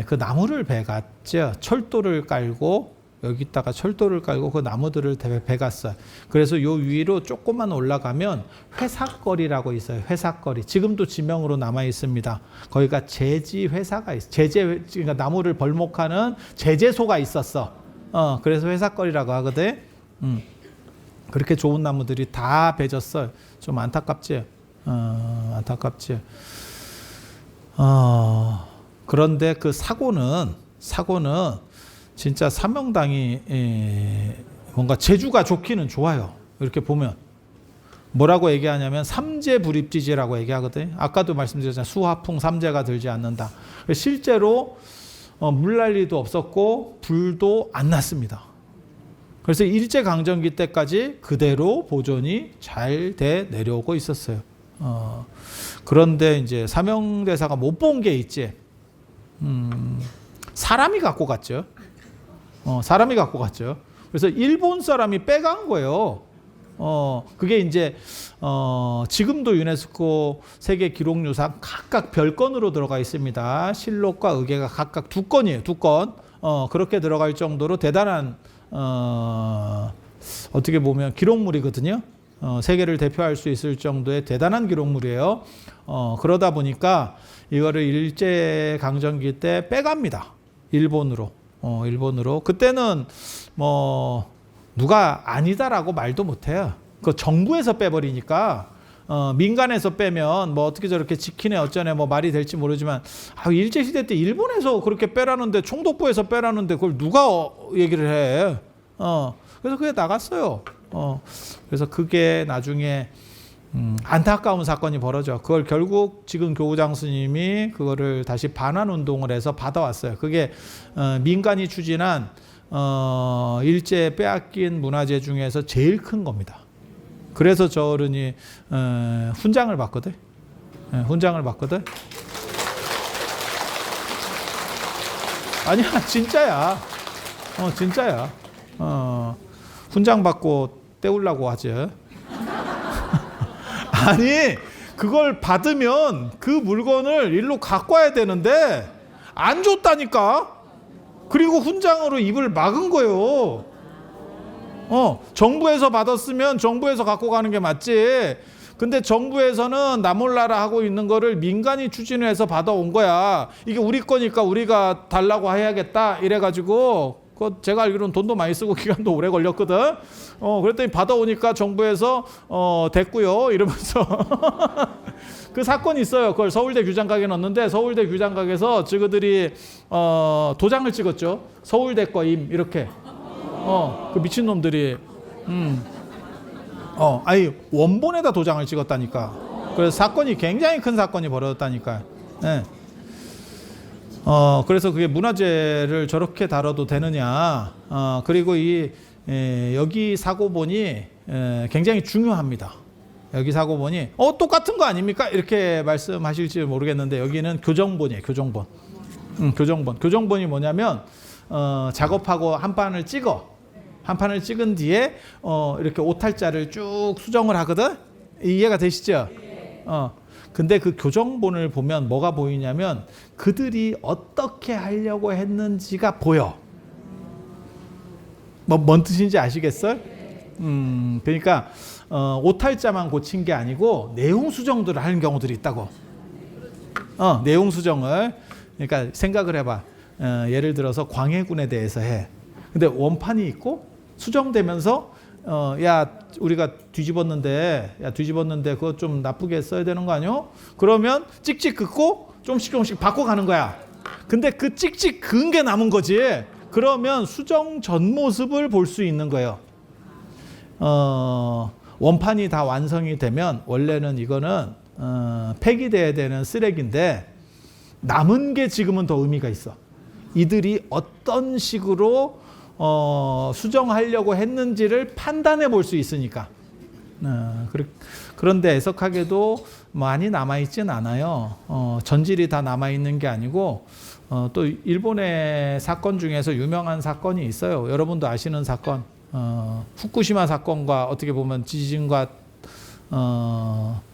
그 나무를 베갔죠. 철도를 깔고 여기다가 철도를 깔고 그 나무들을 베갔어요. 그래서 요 위로 조금만 올라가면 회사거리라고 있어요. 회사거리. 지금도 지명으로 남아 있습니다. 거기가 제지 회사가 있어요. 그러니까 나무를 벌목하는 제재소가 있었어. 그래서 회사거리라고 하거든. 그렇게 좋은 나무들이 다 베졌어요. 좀 안타깝지. 안타깝지. 그런데 그 사고는 진짜 사명당이 뭔가 재주가 좋기는 좋아요. 이렇게 보면 뭐라고 얘기하냐면 삼재불입지지라고 얘기하거든요. 아까도 말씀드렸잖아요. 수화풍 삼재가 들지 않는다. 실제로 물난리도 없었고 불도 안 났습니다. 그래서 일제강점기 때까지 그대로 보존이 잘 돼 내려오고 있었어요. 그런데 이제 사명대사가 못 본 게 있지. 사람이 갖고 갔죠. 사람이 갖고 갔죠. 그래서 일본 사람이 빼간 거예요. 그게 이제 지금도 유네스코 세계 기록유산 각각 별건으로 들어가 있습니다. 실록과 의계가 각각 2건이에요. 2건. 그렇게 들어갈 정도로 대단한 어떻게 보면 기록물이거든요. 세계를 대표할 수 있을 정도의 대단한 기록물이에요. 그러다 보니까 이거를 일제강점기 때 빼갑니다. 일본으로. 그때는 뭐 누가 아니다라고 말도 못해요. 그 정부에서 빼버리니까 민간에서 빼면 뭐 어떻게 저렇게 지키네 어쩌네 뭐 말이 될지 모르지만 일제시대 때 일본에서 그렇게 빼라는데 총독부에서 빼라는데 그걸 누가 얘기를 해. 그래서 그게 나갔어요. 그래서 그게 나중에 안타까운 사건이 벌어져. 그걸 결국 지금 교우장 스님이 그거를 다시 반환 운동을 해서 받아왔어요. 그게 민간이 추진한 일제 빼앗긴 문화재 중에서 제일 큰 겁니다. 그래서 저 어른이 훈장을 받거든. 훈장을 받거든. 아니야, 진짜야. 진짜야. 훈장 받고 때우려고 하지. 아니 그걸 받으면 그 물건을 일로 갖고 와야 되는데 안 줬다니까. 그리고 훈장으로 입을 막은 거예요. 정부에서 받았으면 정부에서 갖고 가는 게 맞지. 근데 정부에서는 나 몰라라 하고 있는 거를 민간이 추진해서 받아온 거야. 이게 우리 거니까 우리가 달라고 해야겠다 이래가지고 제가 알기로는 돈도 많이 쓰고 기간도 오래 걸렸거든. 그랬더니 받아오니까 정부에서 됐고요 이러면서 그 사건이 있어요. 그걸 서울대 규장각에 넣었는데 서울대 규장각에서 그들이 도장을 찍었죠. 서울대 거임 이렇게. 그 미친놈들이 아니 원본에다 도장을 찍었다니까. 그래서 사건이 굉장히 큰 사건이 벌어졌다니까. 네. 그래서 그게 문화재를 저렇게 다뤄도 되느냐. 그리고 여기 사고본이 굉장히 중요합니다. 여기 사고본이 똑같은 거 아닙니까? 이렇게 말씀하실지 모르겠는데 여기는 교정본이에요. 교정본. 교정본이 뭐냐면 작업하고 한 판을 찍은 뒤에 이렇게 오탈자를 쭉 수정을 하거든. 이해가 되시죠? 근데 그 교정본을 보면 뭐가 보이냐면 그들이 어떻게 하려고 했는지가 보여. 뭔 뜻인지 아시겠어요? 그러니까 오탈자만 고친 게 아니고 내용 수정들을 하는 경우들이 있다고. 내용 수정을. 그러니까 생각을 해봐. 예를 들어서 광해군에 대해서 해. 근데 원판이 있고 수정되면서 야 우리가 뒤집었는데 그거 좀 나쁘게 써야 되는 거 아니요? 그러면 찍찍 긋고 조금씩 바꿔가는 거야. 근데 그 찍찍 그은 게 남은 거지. 그러면 수정 전 모습을 볼 수 있는 거예요. 원판이 다 완성이 되면 원래는 이거는 폐기돼야 되는 쓰레기인데 남은 게 지금은 더 의미가 있어. 이들이 어떤 식으로 수정하려고 했는지를 판단해 볼 수 있으니까. 그런데 애석하게도 많이 남아있진 않아요. 전질이 다 남아있는 게 아니고 또 일본의 사건 중에서 유명한 사건이 있어요. 여러분도 아시는 사건. 후쿠시마 사건과 어떻게 보면 지진과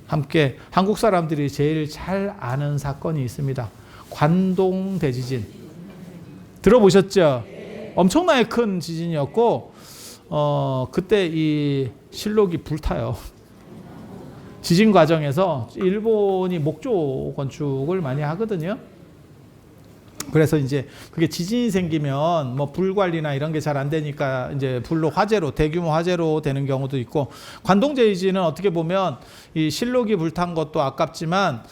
함께 한국 사람들이 제일 잘 아는 사건이 있습니다. 관동 대지진. 들어보셨죠? 엄청나게 큰 지진이었고 그때 이 실록이 불타요. 지진 과정에서 일본이 목조 건축을 많이 하거든요. 그래서 이제 그게 지진이 생기면 뭐 불 관리나 이런 게 잘 안 되니까 이제 불로 대규모 화재로 되는 경우도 있고, 관동 대지진은 어떻게 보면 이 실록이 불탄 것도 아깝지만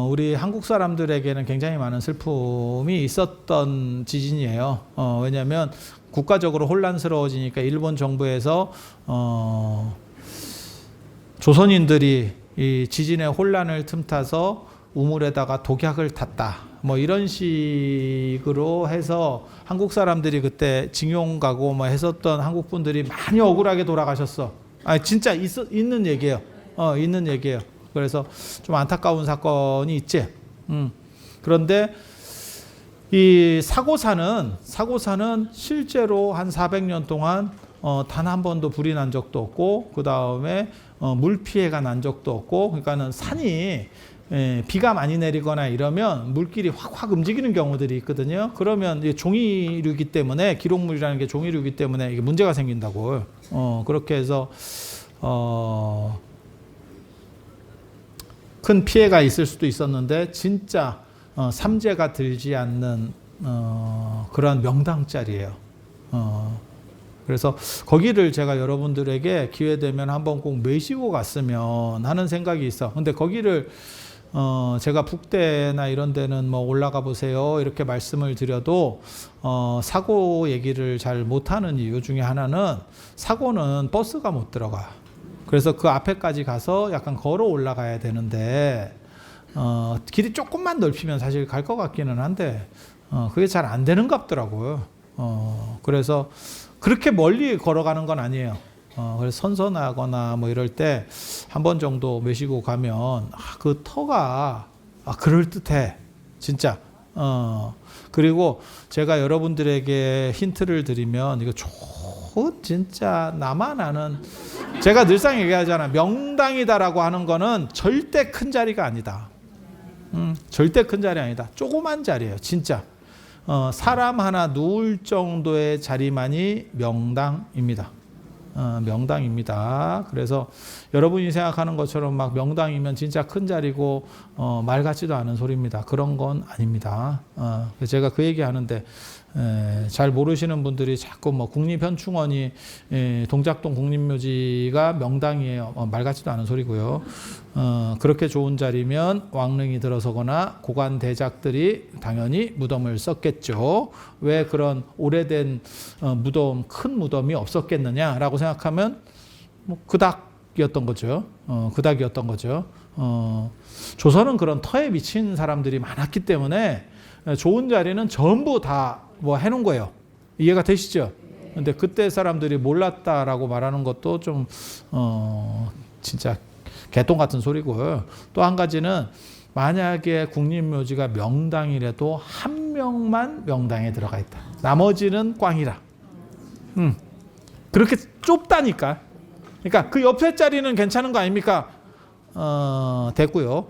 우리 한국 사람들에게는 굉장히 많은 슬픔이 있었던 지진이에요. 왜냐하면 국가적으로 혼란스러워지니까 일본 정부에서 조선인들이 이 지진의 혼란을 틈타서 우물에다가 독약을 탔다. 뭐 이런 식으로 해서 한국 사람들이 그때 징용 가고 뭐 했었던 한국 분들이 많이 억울하게 돌아가셨어. 진짜 있는 얘기예요. 있는 얘기예요. 그래서 좀 안타까운 사건이 있지. 그런데 이 사고사는 실제로 한 400년 동안 단 한 번도 불이 난 적도 없고, 그 다음에 물 피해가 난 적도 없고, 그러니까는 산이 비가 많이 내리거나 이러면 물길이 확 움직이는 경우들이 있거든요. 그러면 종이류기 때문에, 기록물이라는 게 종이류기 때문에 이게 문제가 생긴다고. 그렇게 해서 큰 피해가 있을 수도 있었는데, 진짜 삼재가 들지 않는 그러한 명당자리예요. 그래서 거기를 제가 여러분들에게 기회 되면 한번 꼭 모시고 갔으면 하는 생각이 있어. 근데 거기를 제가 북대나 이런 데는 뭐 올라가 보세요 이렇게 말씀을 드려도 사고 얘기를 잘 못하는 이유 중에 하나는, 사고는 버스가 못 들어가. 그래서 그 앞에까지 가서 약간 걸어 올라가야 되는데 길이 조금만 넓히면 사실 갈 것 같기는 한데 그게 잘 안 되는 것 같더라고요. 그래서 그렇게 멀리 걸어가는 건 아니에요. 그래서 선선하거나 뭐 이럴 때 한 번 정도 모시고 가면 그 터가 그럴듯해. 진짜 그리고 제가 여러분들에게 힌트를 드리면 이거 좋은 진짜 나만 아는 제가 늘상 얘기하잖아. 명당이다라고 하는 거는 절대 큰 자리가 아니다. 절대 큰 자리 아니다. 조그만 자리예요. 진짜. 사람 하나 누울 정도의 자리만이 명당입니다. 명당입니다. 그래서 여러분이 생각하는 것처럼 막 명당이면 진짜 큰 자리고 말 같지도 않은 소리입니다. 그런 건 아닙니다. 제가 그 얘기 하는데 잘 모르시는 분들이 자꾸 뭐 국립현충원이 동작동 국립묘지가 명당이에요. 말 같지도 않은 소리고요. 그렇게 좋은 자리면 왕릉이 들어서거나 고관 대작들이 당연히 무덤을 썼겠죠. 왜 그런 오래된 무덤, 큰 무덤이 없었겠느냐라고 생각하면 뭐 그닥이었던 거죠. 그닥이었던 거죠. 조선은 그런 터에 미친 사람들이 많았기 때문에 좋은 자리는 전부 다 뭐 해놓은 거예요. 이해가 되시죠? 근데 그때 사람들이 몰랐다라고 말하는 것도 좀 진짜 개똥 같은 소리고요. 또 한 가지는 만약에 국립묘지가 명당이라도 한 명만 명당에 들어가 있다. 나머지는 꽝이라. 그렇게 좁다니까. 그러니까 그 옆에 자리는 괜찮은 거 아닙니까? 됐고요.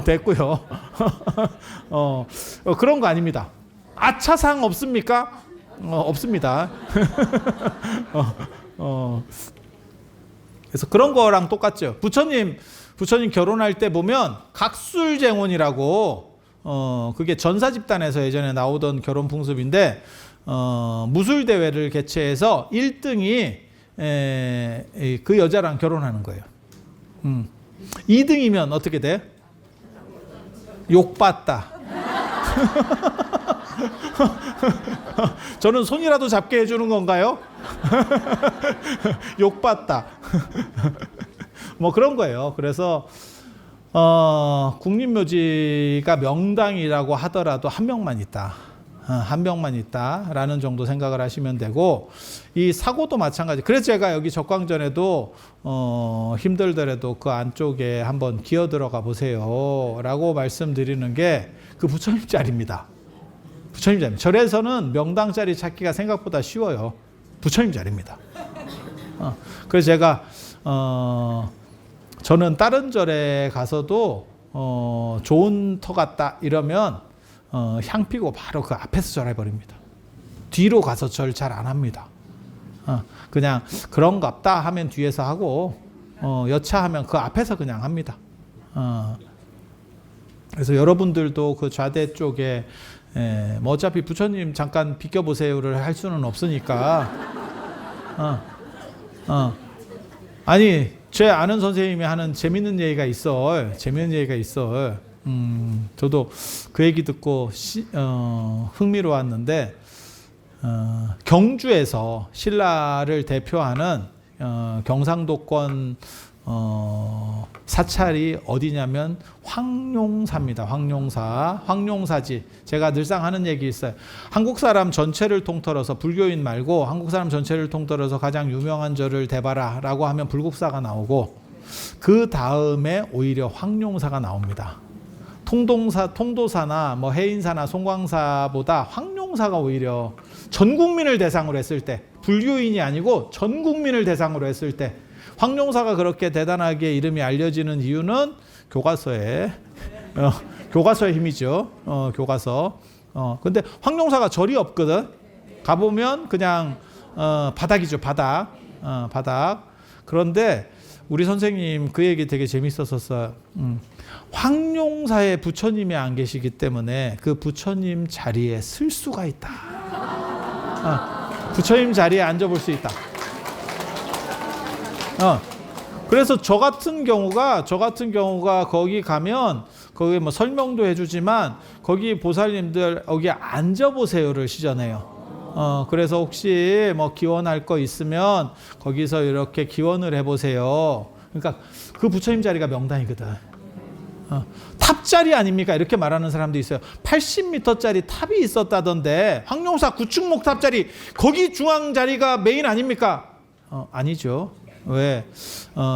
됐고요. 그런 거 아닙니다. 아차상 없습니까? 없습니다. 그래서 그런 거랑 똑같죠. 부처님 결혼할 때 보면 각술쟁원이라고 그게 전사 집단에서 예전에 나오던 결혼 풍습인데 무술 대회를 개최해서 1등이 그 여자랑 결혼하는 거예요. 2등이면 어떻게 돼? 욕받다. 저는 손이라도 잡게 해주는 건가요? 욕받다. 뭐 그런 거예요. 그래서 국립묘지가 명당이라고 하더라도 한 명만 있다. 한 명만 있다라는 정도 생각을 하시면 되고, 이 사고도 마찬가지. 그래서 제가 여기 적광전에도 힘들더라도 그 안쪽에 한번 기어 들어가 보세요 라고 말씀드리는 게 그 부처님 자리입니다. 부처님 자리. 절에서는 명당 자리 찾기가 생각보다 쉬워요. 부처님 자리입니다. 그래서 제가 저는 다른 절에 가서도 좋은 터 같다 이러면 향 피고 바로 그 앞에서 절해버립니다. 뒤로 가서 절 잘 안 합니다. 그냥 그런갑다 하면 뒤에서 하고 여차하면 그 앞에서 그냥 합니다. 그래서 여러분들도 그 좌대 쪽에 뭐 어차피 부처님 잠깐 비켜보세요를 할 수는 없으니까 아니 제 아는 선생님이 하는 재밌는 얘기가 있어. 저도 그 얘기 듣고 흥미로웠는데 경주에서 신라를 대표하는 경상도권 사찰이 어디냐면 황룡사입니다. 황룡사지. 제가 늘상 하는 얘기 있어요. 한국 사람 전체를 통틀어서 불교인 말고 한국 사람 전체를 통틀어서 가장 유명한 절을 대봐라 라고 하면 불국사가 나오고, 그 다음에 오히려 황룡사가 나옵니다. 통도사나 뭐 해인사나 송광사보다 황룡사가 오히려 전 국민을 대상으로 했을 때, 불교인이 아니고 전 국민을 대상으로 했을 때 황룡사가 그렇게 대단하게 이름이 알려지는 이유는 교과서의 힘이죠. 교과서. 근데 황룡사가 절이 없거든. 가보면 그냥 바닥이죠. 바닥. 그런데 우리 선생님 그 얘기 되게 재밌었었어요. 황룡사에 부처님이 안 계시기 때문에 그 부처님 자리에 쓸 수가 있다. 부처님 자리에 앉아볼 수 있다. 그래서 저 같은 경우가 거기 가면 거기 뭐 설명도 해주지만 거기 보살님들 여기 앉아보세요를 시전해요. 그래서 혹시 뭐 기원할 거 있으면 거기서 이렇게 기원을 해보세요. 그러니까 그 부처님 자리가 명당이거든. 탑자리 아닙니까? 이렇게 말하는 사람도 있어요. 80m짜리 탑이 있었다던데 황룡사 구축목 탑자리 거기 중앙 자리가 메인 아닙니까? 아니죠. 왜?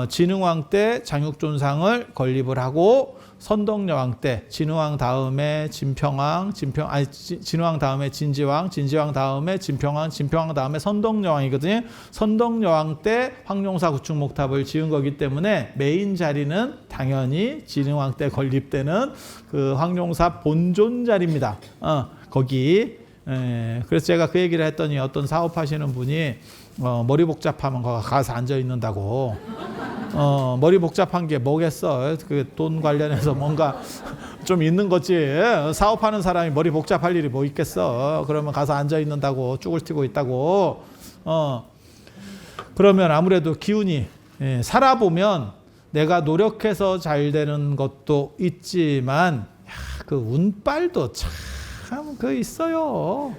진흥왕 때 장육존상을 건립을 하고 선덕여왕 때 진흥왕 다음에 진평왕, 진흥왕 다음에 진지왕, 진지왕 다음에 진평왕, 진평왕 다음에 선덕여왕이거든요. 선덕여왕 때 황룡사 구축목탑을 지은 거기 때문에 메인 자리는 당연히 진흥왕 때 건립되는 그 황룡사 본존 자리입니다. 거기. 그래서 제가 그 얘기를 했더니 어떤 사업하시는 분이 머리 복잡하면 가서 앉아 있는다고. 머리 복잡한 게 뭐겠어? 그 돈 관련해서 뭔가 좀 있는 거지. 사업하는 사람이 머리 복잡할 일이 뭐 있겠어? 그러면 가서 앉아 있는다고, 쭉을 튀고 있다고. 그러면 아무래도 기운이 살아보면 내가 노력해서 잘 되는 것도 있지만 그 운빨도 참 그 있어요.